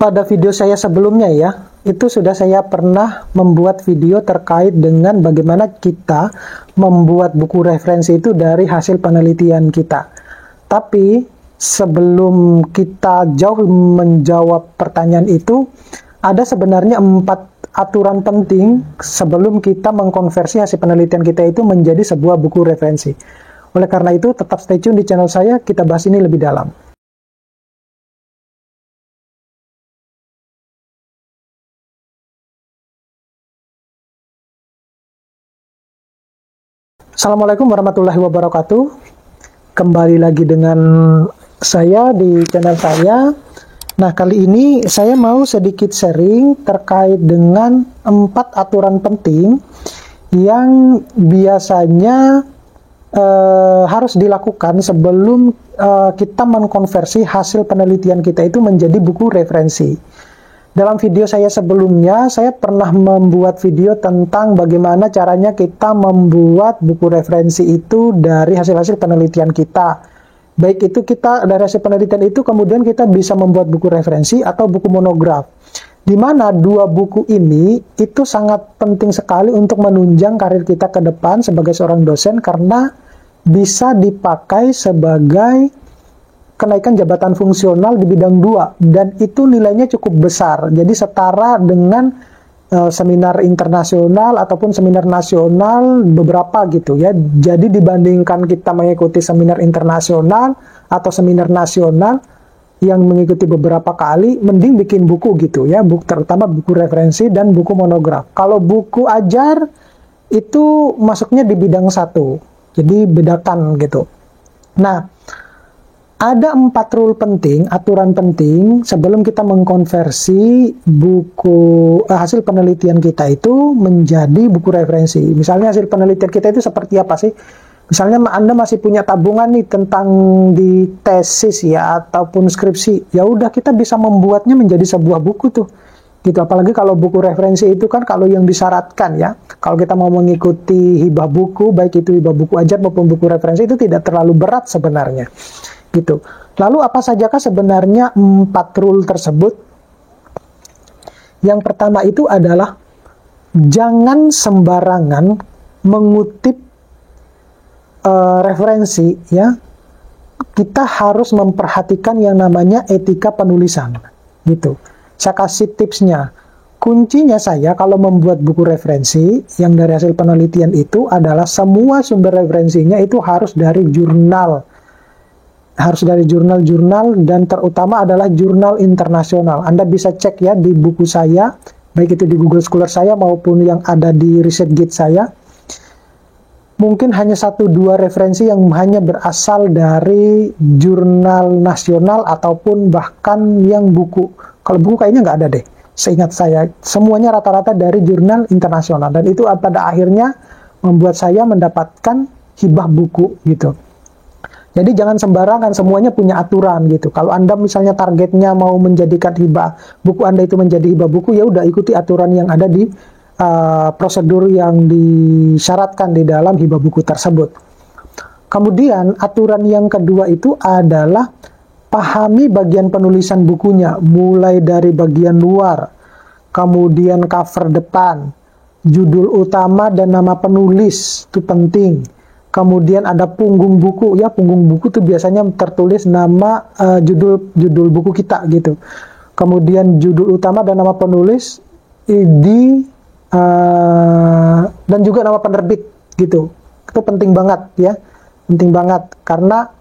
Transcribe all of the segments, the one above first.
Pada video saya sebelumnya ya, itu sudah saya pernah membuat video terkait dengan bagaimana kita membuat buku referensi itu dari hasil penelitian kita. Tapi sebelum kita jauh menjawab pertanyaan itu, ada sebenarnya 4 aturan penting sebelum kita mengkonversi hasil penelitian kita itu menjadi sebuah buku referensi. Oleh karena itu, tetap stay tune di channel saya, kita bahas ini lebih dalam. Assalamualaikum warahmatullahi wabarakatuh. Kembali lagi dengan saya di channel saya. Nah, kali ini saya mau sedikit sharing terkait dengan 4 aturan penting yang biasanya harus dilakukan sebelum kita mengkonversi hasil penelitian kita itu menjadi buku referensi. Dalam video saya sebelumnya, saya pernah membuat video tentang bagaimana caranya kita membuat buku referensi itu dari hasil-hasil penelitian kita. Baik itu kita dari hasil penelitian itu kemudian kita bisa membuat buku referensi atau buku monograf. Di mana 2 buku ini itu sangat penting sekali untuk menunjang karir kita ke depan sebagai seorang dosen karena bisa dipakai sebagai kenaikan jabatan fungsional di bidang 2 dan itu nilainya cukup besar. Jadi setara dengan seminar internasional ataupun seminar nasional beberapa gitu ya. Jadi dibandingkan kita mengikuti seminar internasional atau seminar nasional yang mengikuti beberapa kali, mending bikin buku gitu ya, terutama buku referensi dan buku monograf. Kalau buku ajar itu masuknya di bidang 1. Jadi bedakan gitu. Nah, ada 4 rule penting, aturan penting sebelum kita mengkonversi buku hasil penelitian kita itu menjadi buku referensi. Misalnya hasil penelitian kita itu seperti apa sih? Misalnya Anda masih punya tabungan nih tentang di tesis ya ataupun skripsi. Ya udah kita bisa membuatnya menjadi sebuah buku tuh. Gitu. Apalagi kalau buku referensi itu kan kalau yang disyaratkan ya. Kalau kita mau mengikuti hibah buku, baik itu hibah buku ajar maupun buku referensi itu tidak terlalu berat sebenarnya. Gitu. Lalu apa sajakah sebenarnya 4 rule tersebut? Yang pertama itu adalah jangan sembarangan mengutip referensi ya. Kita harus memperhatikan yang namanya etika penulisan. Gitu. Saya kasih tipsnya. Kuncinya saya kalau membuat buku referensi yang dari hasil penelitian itu adalah semua sumber referensinya itu harus dari jurnal. Harus dari jurnal-jurnal dan terutama adalah jurnal internasional. Anda bisa cek ya di buku saya, baik itu di Google Scholar saya maupun yang ada di ResearchGate saya. Mungkin hanya 1-2 referensi yang hanya berasal dari jurnal nasional ataupun bahkan yang buku. Kalau buku kayaknya nggak ada deh, seingat saya. Semuanya rata-rata dari jurnal internasional. Dan itu pada akhirnya membuat saya mendapatkan hibah buku gitu. Jadi jangan sembarangan, semuanya punya aturan gitu. Kalau Anda misalnya targetnya mau menjadikan hibah buku Anda itu menjadi hibah buku, ya udah ikuti aturan yang ada di prosedur yang disyaratkan di dalam hibah buku tersebut. Kemudian aturan yang kedua itu adalah pahami bagian penulisan bukunya, mulai dari bagian luar, kemudian cover depan, judul utama dan nama penulis, itu penting. Kemudian ada punggung buku ya, punggung buku itu biasanya tertulis nama judul buku kita gitu. Kemudian judul utama dan nama penulis, dan juga nama penerbit gitu. Itu penting banget ya, penting banget karena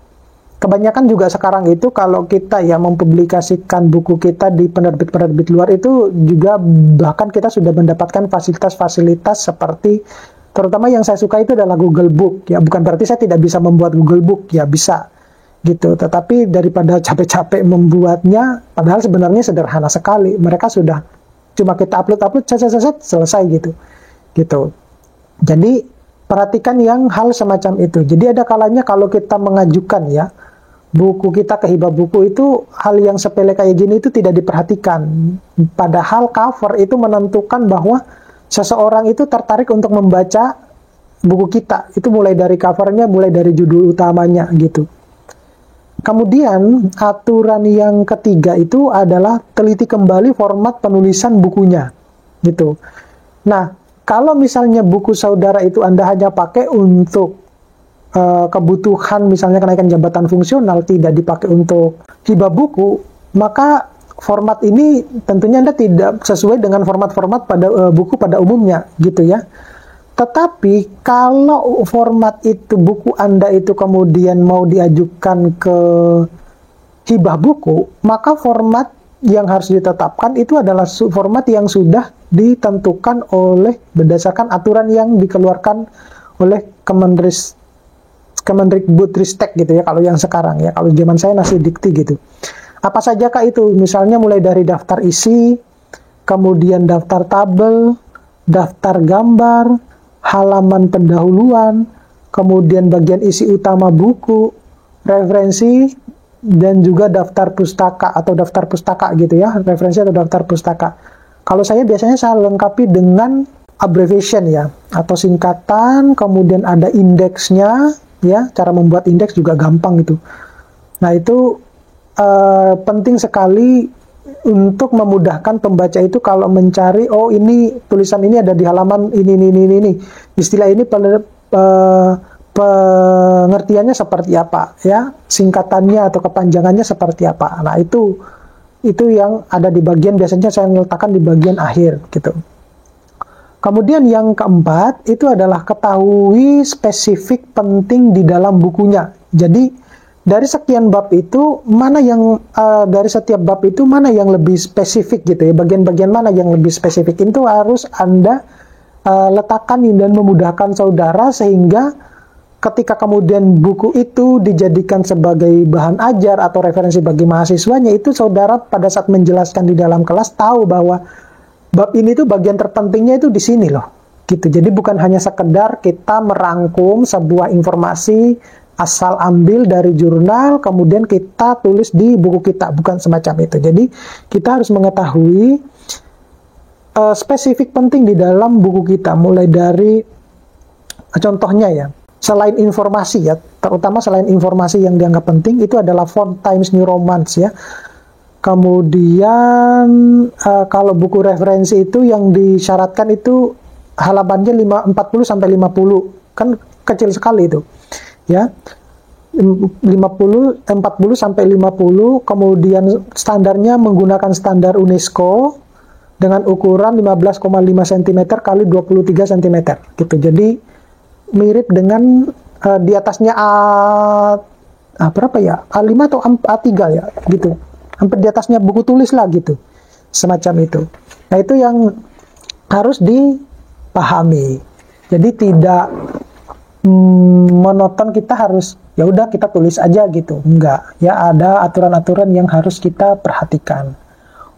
kebanyakan juga sekarang itu kalau kita ya mempublikasikan buku kita di penerbit-penerbit luar itu juga bahkan kita sudah mendapatkan fasilitas-fasilitas seperti terutama yang saya suka itu adalah Google Book ya, bukan berarti saya tidak bisa membuat Google Book ya, bisa gitu, tetapi daripada capek-capek membuatnya padahal sebenarnya sederhana sekali, mereka sudah cuma kita upload selesai gitu. Jadi perhatikan yang hal semacam itu. Jadi ada kalanya kalau kita mengajukan ya buku kita ke hibah buku itu hal yang sepele kayak gini itu tidak diperhatikan, padahal cover itu menentukan bahwa seseorang itu tertarik untuk membaca buku kita. Itu mulai dari covernya, mulai dari judul utamanya gitu. Kemudian aturan yang ketiga itu adalah teliti kembali format penulisan bukunya, gitu. Nah, kalau misalnya buku saudara itu Anda hanya pakai untuk kebutuhan misalnya kenaikan jabatan fungsional, tidak dipakai untuk hibah buku, maka format ini tentunya Anda tidak sesuai dengan format-format pada buku pada umumnya, gitu ya. Tetapi kalau format itu buku Anda itu kemudian mau diajukan ke hibah buku, maka format yang harus ditetapkan itu adalah format yang sudah ditentukan oleh berdasarkan aturan yang dikeluarkan oleh Kemendikbudristek gitu ya, kalau yang sekarang ya. Kalau zaman saya masih dikti gitu. Apa sajakah itu? Misalnya mulai dari daftar isi, kemudian daftar tabel, daftar gambar, halaman pendahuluan, kemudian bagian isi utama buku, referensi, dan juga daftar pustaka atau daftar pustaka gitu ya, referensi atau daftar pustaka. Kalau saya biasanya saya lengkapi dengan abbreviation ya, atau singkatan, kemudian ada indeksnya ya, cara membuat indeks juga gampang gitu. Nah itu penting sekali untuk memudahkan pembaca itu kalau mencari, oh ini tulisan ini ada di halaman ini. Istilah ini pengertiannya seperti apa ya, singkatannya atau kepanjangannya seperti apa. Nah itu yang ada di bagian, biasanya saya letakkan di bagian akhir gitu. Kemudian yang keempat itu adalah ketahui spesifik penting di dalam bukunya. Jadi dari sekian bab itu mana yang dari setiap bab itu mana yang lebih spesifik gitu ya, bagian-bagian mana yang lebih spesifik itu harus Anda letakkan dan memudahkan saudara, sehingga ketika kemudian buku itu dijadikan sebagai bahan ajar atau referensi bagi mahasiswanya, itu saudara pada saat menjelaskan di dalam kelas tahu bahwa bab ini tuh bagian terpentingnya itu di sini loh, gitu. Jadi bukan hanya sekedar kita merangkum sebuah informasi asal ambil dari jurnal kemudian kita tulis di buku kita, bukan semacam itu. Jadi kita harus mengetahui spesifik penting di dalam buku kita, mulai dari contohnya ya, selain informasi ya, terutama selain informasi yang dianggap penting itu adalah font Times New Roman ya. Kemudian kalau buku referensi itu yang disyaratkan itu halamannya 40 sampai 50. Kan kecil sekali itu. Ya. 40 sampai 50, kemudian standarnya menggunakan standar UNESCO dengan ukuran 15,5 cm kali 23 cm gitu. Jadi mirip dengan di atasnya berapa ya? A5 atau A3 ya gitu. Hampir di atasnya buku tulis lah gitu, semacam itu. Nah itu yang harus dipahami. Jadi tidak monoton kita harus ya udah kita tulis aja gitu, enggak ya, ada aturan-aturan yang harus kita perhatikan.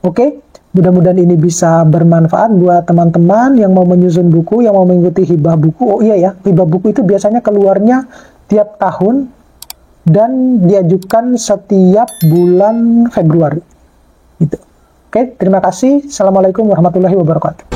Oke, mudah-mudahan ini bisa bermanfaat buat teman-teman yang mau menyusun buku, yang mau mengikuti hibah buku. Oh iya ya, hibah buku itu biasanya keluarnya tiap tahun dan diajukan setiap bulan Februari. Gitu. Oke, terima kasih. Assalamualaikum warahmatullahi wabarakatuh.